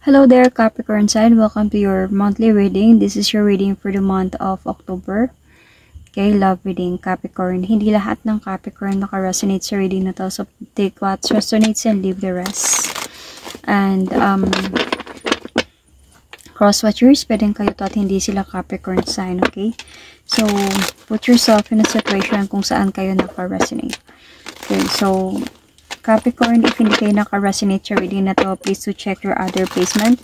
Hello there, Capricorn sign. Welcome to your monthly reading. This is your reading for the month of October. Okay, love reading, Capricorn. Hindi lahat ng Capricorn naka-resonate sa reading na to. So, take what resonates and leave the rest. And, cross watchers, pwedeng kayo to at hindi sila Capricorn sign, okay? So, put yourself in a situation kung saan kayo naka-resonate. Okay, so, Capricorn, if hindi kayo naka-resonate sa reading na to, please to check your other placement.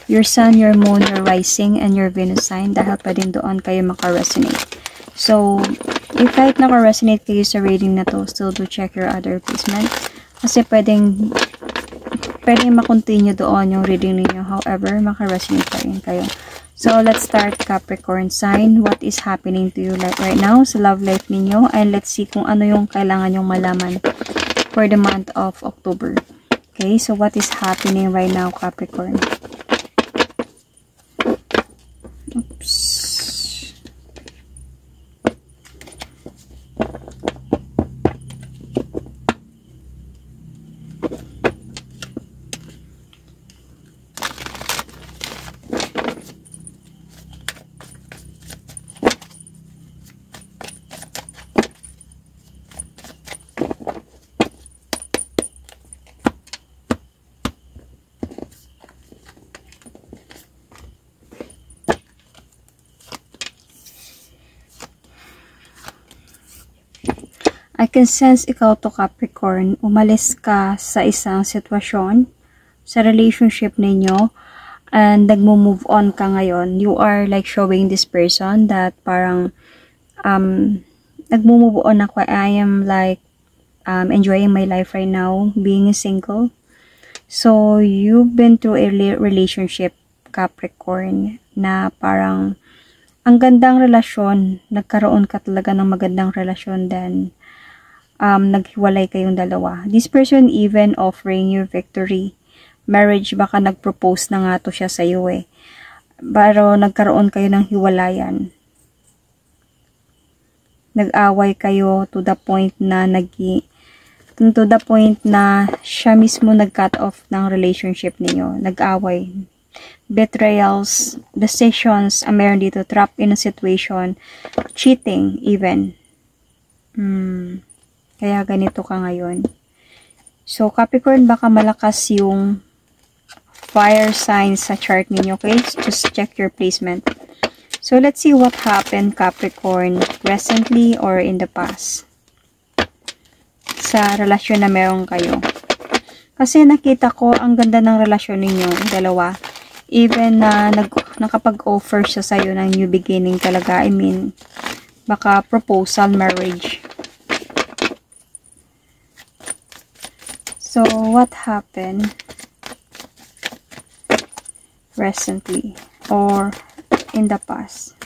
Your sun, your moon, your rising, and your Venus sign. Dahil pa din doon kayo maka-resonate. So, if kahit naka-resonate kayo sa reading na to, still do check your other placement. Kasi pwedeng makontinue doon yung reading ninyo. However, maka-resonate pa rin kayo. So, let's start Capricorn sign. What is happening to you right now sa love life ninyo? And let's see kung ano yung kailangan nyong malaman for the month of October. Okay, so what is happening right now, Capricorn? Oops. I can sense ikaw to Capricorn, umalis ka sa isang sitwasyon, sa relationship ninyo, and nagmo-move on ka ngayon. You are like showing this person that parang nagmo-move on ako. I am like enjoying my life right now, being single. So, you've been through a relationship, Capricorn, na parang ang gandang relasyon, nagkaroon ka talaga ng magandang relasyon, then naghiwalay kayong dalawa. This person even offering you victory. Marriage, baka nag-propose na nga to siya sa iyo eh. Pero nagkaroon kayo ng hiwalayan. Nag-away kayo to the point na siya mismo nag-cut off ng relationship niyo. Nag-away. Betrayals, decisions, meron dito, trapped in a situation, cheating even. Kaya ganito ka ngayon. So, Capricorn, baka malakas yung fire signs sa chart ninyo. Okay? Just check your placement. So, let's see what happened, Capricorn, recently or in the past. Sa relasyon na meron kayo. Kasi nakita ko, ang ganda ng relasyon ninyo, dalawa. Even na nakapag-offer siya sa'yo ng new beginning talaga. I mean, baka proposal, marriage. So, what happened recently or in the past?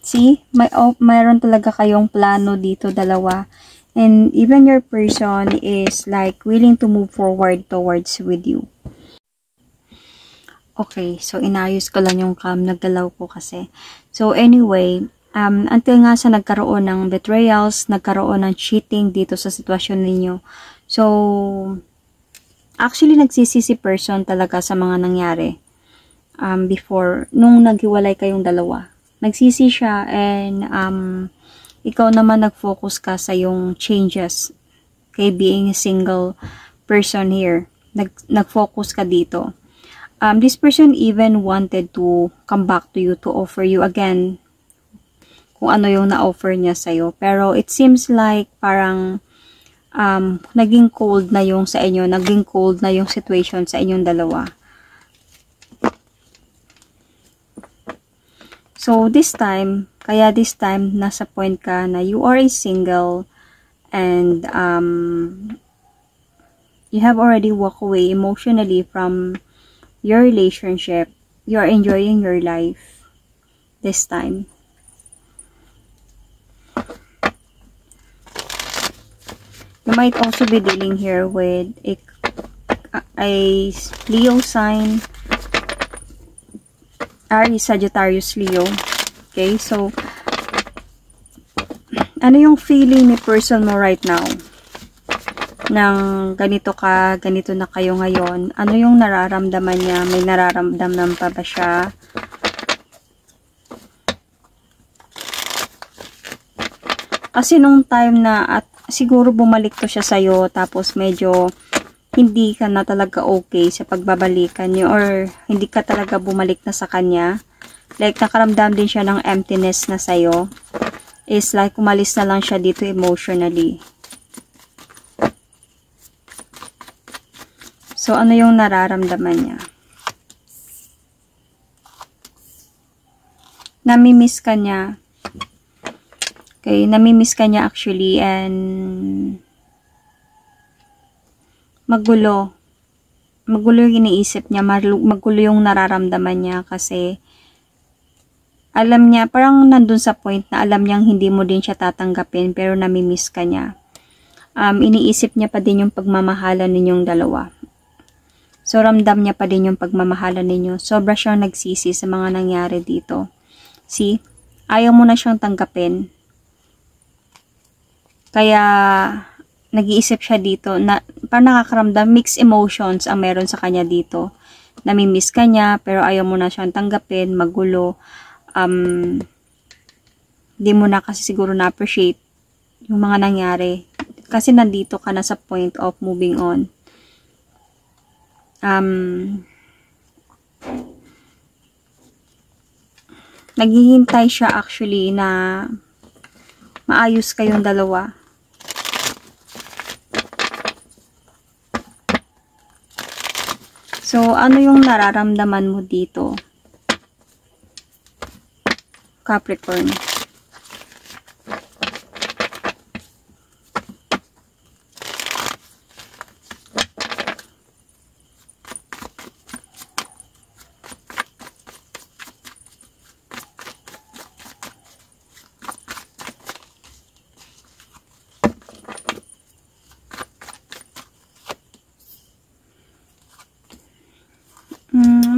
See, mayroon talaga kayong plano dito, dalawa. And even your person is like willing to move forward towards with you. Okay, so inayos ko lang yung cam, naggalaw ko kasi. So, anyway, until nga sa nagkaroon ng betrayals, nagkaroon ng cheating dito sa sitwasyon ninyo. So, actually nagsisisi person talaga sa mga nangyari before, nung naghiwalay kayong dalawa. Nagsisi siya and ikaw naman nag-focus ka sa yung changes. Okay, being a single person here. Nag-focus ka dito. This person even wanted to come back to you to offer you again kung ano yung na-offer niya sa'yo. Pero it seems like parang naging cold na yung sa inyo. Naging cold na yung situation sa inyong dalawa. So, this time, nasa point ka na you are a single and you have already walked away emotionally from your relationship. You are enjoying your life this time. You might also be dealing here with a Leo sign, Aries, Sagittarius, Leo. Okay, so ano yung feeling ni person mo right now? ng ganito na kayo ngayon. Ano yung nararamdaman niya? May nararamdaman pa ba siya? Kasi nung time na at siguro bumalik to siya sa'yo, tapos medyo hindi ka na talaga okay sa pagbabalikan niyo, or hindi ka talaga bumalik na sa kanya. Like, nakaramdam din siya ng emptiness na sa'yo. Is like, umalis na lang siya dito emotionally. So, ano yung nararamdaman niya? Namimiss ka niya. Okay, namimiss ka niya actually, and magulo. Magulo yung iniisip niya, magulo yung nararamdaman niya kasi alam niya, parang nandun sa point na alam niyang hindi mo din siya tatanggapin pero namimiss ka niya. Iniisip niya pa din yung pagmamahalan ninyong dalawa. So, ramdam niya pa din yung pagmamahalan ninyo. Sobra siyang nagsisi sa mga nangyari dito. See? Ayaw mo na siyang tanggapin. Kaya, nag-iisip siya dito na parang nakakaramdam, mixed emotions ang meron sa kanya dito. Namimiss ka niya, pero ayaw mo na siyang tanggapin, magulo. Di mo na kasi siguro na-appreciate yung mga nangyari. Kasi nandito ka na sa point of moving on. Naghihintay siya actually na maayos kayong dalawa. So, ano yung nararamdaman mo dito, Capricorn?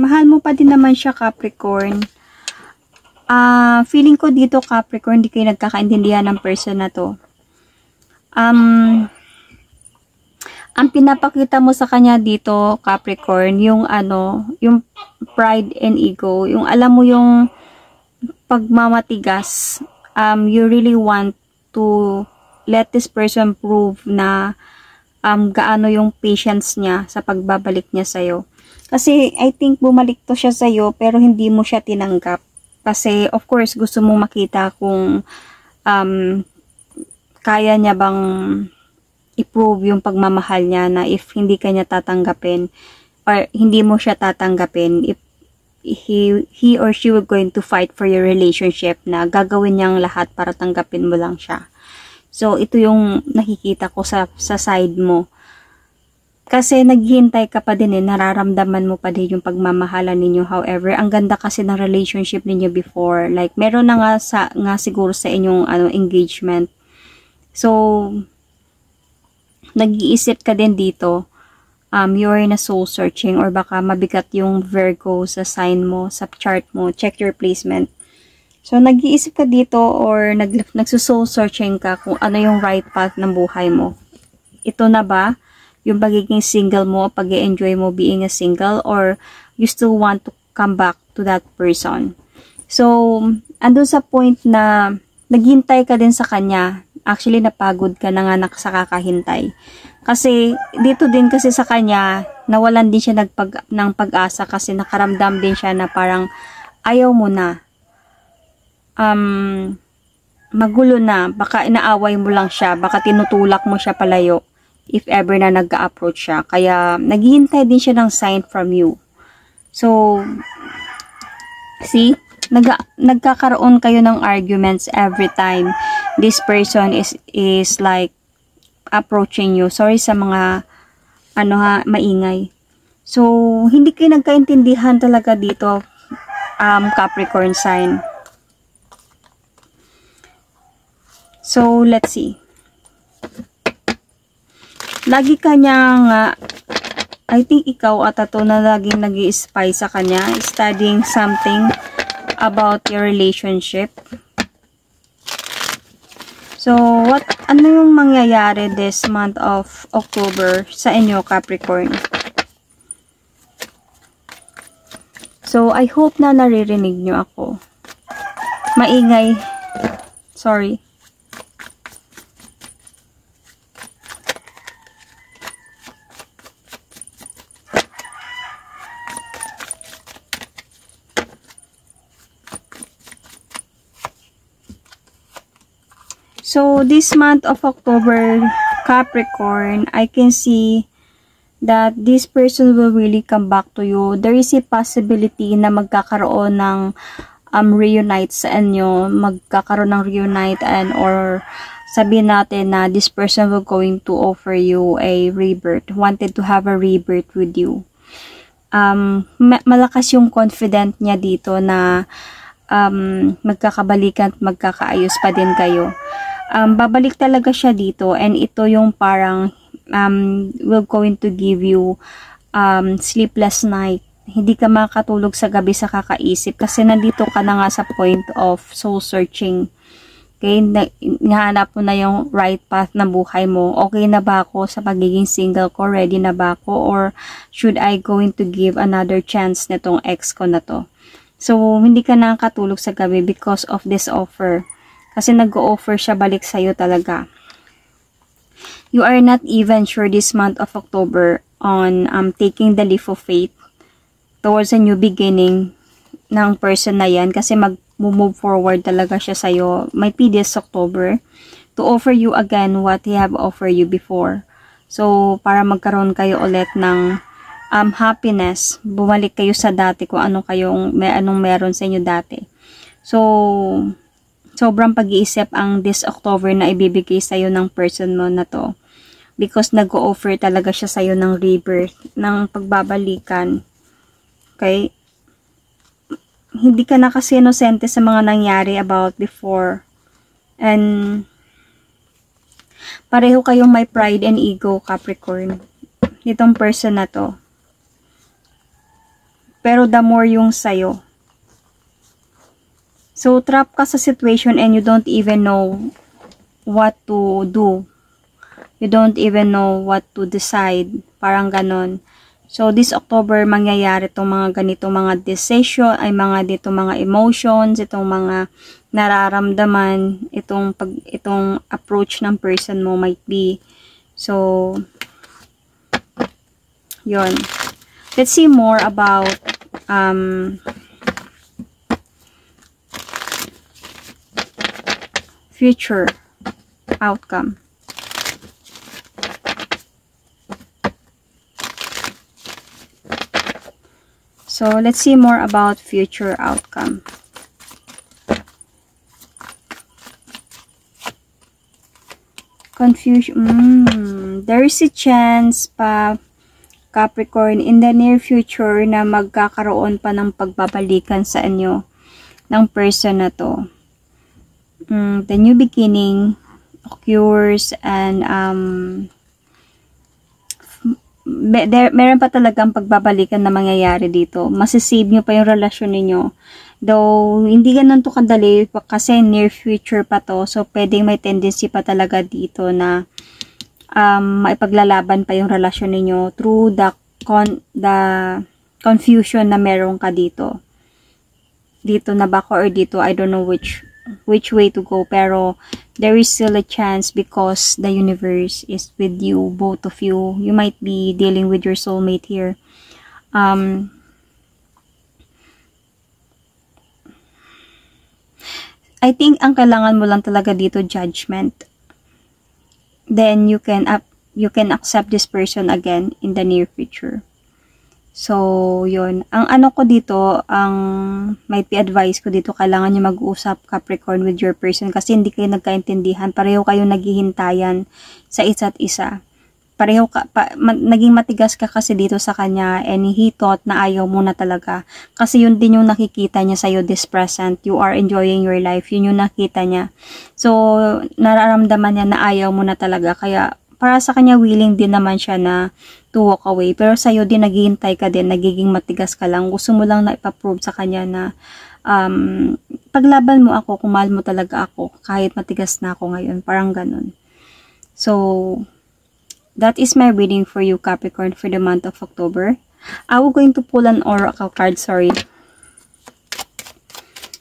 Mahal mo pa din naman siya, Capricorn. Feeling ko dito, Capricorn, di kayo nagkakaintindihan ng person na to. Ang pinapakita mo sa kanya dito, Capricorn, yung yung pride and ego, yung alam mo yung pagmamatigas. You really want to let this person prove na gaano yung patience niya sa pagbabalik niya sa'yo. Kasi I think bumalik to siya sa'yo pero hindi mo siya tinanggap. Kasi of course gusto mong makita kung kaya niya bang i-prove yung pagmamahal niya, na if hindi ka niya tatanggapin or hindi mo siya tatanggapin, if he or she will going to fight for your relationship, na gagawin niyang lahat para tanggapin mo lang siya. So ito yung nakikita ko sa side mo. Kasi naghihintay ka pa din nararamdaman mo pa din yung pagmamahalan ninyo. However, ang ganda kasi ng relationship ninyo before. Like, meron na nga siguro sa inyong engagement. So, nag-iisip ka din dito. You're na soul searching, or baka mabigat yung Virgo sa sign mo, sa chart mo. Check your placement. So, nag-iisip ka dito or nagsusoul searching ka kung ano yung right path ng buhay mo. Ito na ba yung pagiging single mo, pag-enjoy mo being a single, or you still want to come back to that person? So, andun sa point na naghintay ka din sa kanya. Actually, napagod ka na nga sa kakahintay. Kasi, dito din kasi sa kanya, nawalan din siya ng pag-asa kasi nakaramdam din siya na parang ayaw mo na. Magulo na. Baka inaaway mo lang siya. Baka tinutulak mo siya palayo if ever na nag-approach siya. Kaya, naghihintay din siya ng sign from you. So, see? Nagkakaroon kayo ng arguments every time this person is like approaching you. Sorry sa mga maingay. So, hindi kayo nagkaintindihan talaga dito, Capricorn sign. So, let's see. Lagi kanyang, I think ikaw ata to na laging nag-i-spy sa kanya, studying something about your relationship. So, Ano yung mangyayari this month of October sa inyo, Capricorn? So, I hope na naririnig nyo ako. Maingay. Sorry. So, this month of October, Capricorn, I can see that this person will really come back to you. There is a possibility na magkakaroon ng reunite sa inyo. Magkakaroon ng reunite and or sabihin natin na this person will going to offer you a rebirth. Wanted to have a rebirth with you. Malakas yung confident niya dito na magkakabalikan at magkakaayos pa din kayo. Babalik talaga siya dito and ito yung parang will going to give you sleepless night. Hindi ka makatulog sa gabi sa kakaisip kasi nandito ka na nga sa point of soul searching. Okay, nahanap mo na yung right path ng buhay mo. Okay na ba ako sa pagiging single ko? Ready na ba ako? Or should I going to give another chance nitong ex ko na to? So, hindi ka nakatulog sa gabi because of this offer. Kasi nag-o-offer siya balik sa'yo talaga. You are not even sure this month of October on taking the leap of faith towards a new beginning ng person na yan. Kasi mag-move forward talaga siya sa'yo. Might be this October to offer you again what he have offered you before. So, para magkaroon kayo ulit ng happiness. Bumalik kayo sa dati kung anong meron sa inyo dati. So, sobrang pag-iisip ang this October na ibibigay sa'yo ng person mo na to. Because nag-o-offer talaga siya sa'yo ng rebirth, ng pagbabalikan. Okay? Hindi ka na kasi inosente sa mga nangyari about before. And pareho kayong may pride and ego, Capricorn. Itong person na to. Pero the more yung sa'yo. So, trap ka sa situation and you don't even know what to do. You don't even know what to decide. Parang ganon. So, this October, mangyayari itong mga ganito, mga decision, ay mga dito, mga emotions, itong mga nararamdaman, itong approach ng person mo might be. So, yon. Let's see more about, future outcome. So, let's see more about future outcome. Confusion. There is a chance pa, Capricorn, in the near future na magkakaroon pa ng pagbabalikan sa inyo ng person na to. The new beginning occurs and meron pa talagang pagbabalikan na mangyayari dito. Masisave nyo pa yung relasyon ninyo. Though, hindi ganun to kadali kasi near future pa to. So, pwedeng may tendency pa talaga dito na maipaglalaban pa yung relasyon ninyo through the confusion na meron ka dito. Dito na ba ko or dito? I don't know which way to go, pero there is still a chance because the universe is with you, both of you. You might be dealing with your soulmate here. I think ang kailangan mo lang talaga dito judgment. Then you can accept this person again in the near future. So, yun. Ang ano ko dito, ang might be advice ko dito, kailangan nyo mag-usap, Capricorn, with your person kasi hindi kayo nagkaintindihan. Pareho kayo naghihintayan sa isa't isa. Pareho naging matigas ka kasi dito sa kanya and he thought na ayaw mo na talaga. Kasi yun din yung nakikita niya sa'yo this present. You are enjoying your life. Yun yung nakita niya. So, nararamdaman niya na ayaw mo na talaga. Kaya, para sa kanya, willing din naman siya na to walk away. Pero sa'yo din, naghihintay ka din, nagiging matigas ka lang. Gusto mo lang na ipaprove sa kanya na paglaban mo ako, kung mahal mo talaga ako, kahit matigas na ako ngayon. Parang ganun. So, that is my reading for you, Capricorn, for the month of October. I will going to pull an oracle card, sorry.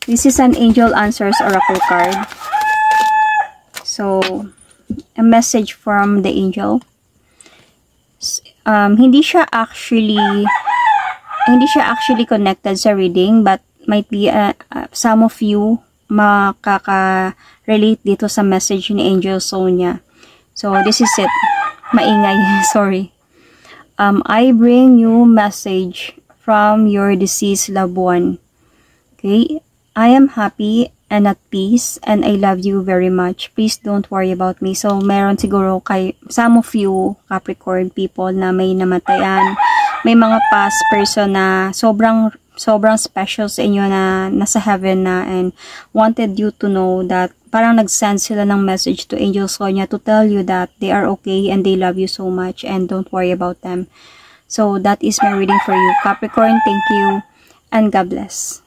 This is an Angel Answers Oracle card. So, a message from the angel. Hindi siya actually connected sa reading, but might be some of you makaka-relate dito sa message ni Angel Sonia. So, this is it. Maingay, sorry. I bring you message from your deceased loved one. Okay? I am happy and at peace and I love you very much. Please don't worry about me. So, meron siguro kay some of you Capricorn people na may namatayan. May mga past person na sobrang special sa inyo na nasa heaven na and wanted you to know that parang nag-send sila ng message to Angel Sonia to tell you that they are okay and they love you so much and don't worry about them. So, that is my reading for you, Capricorn. Thank you and God bless.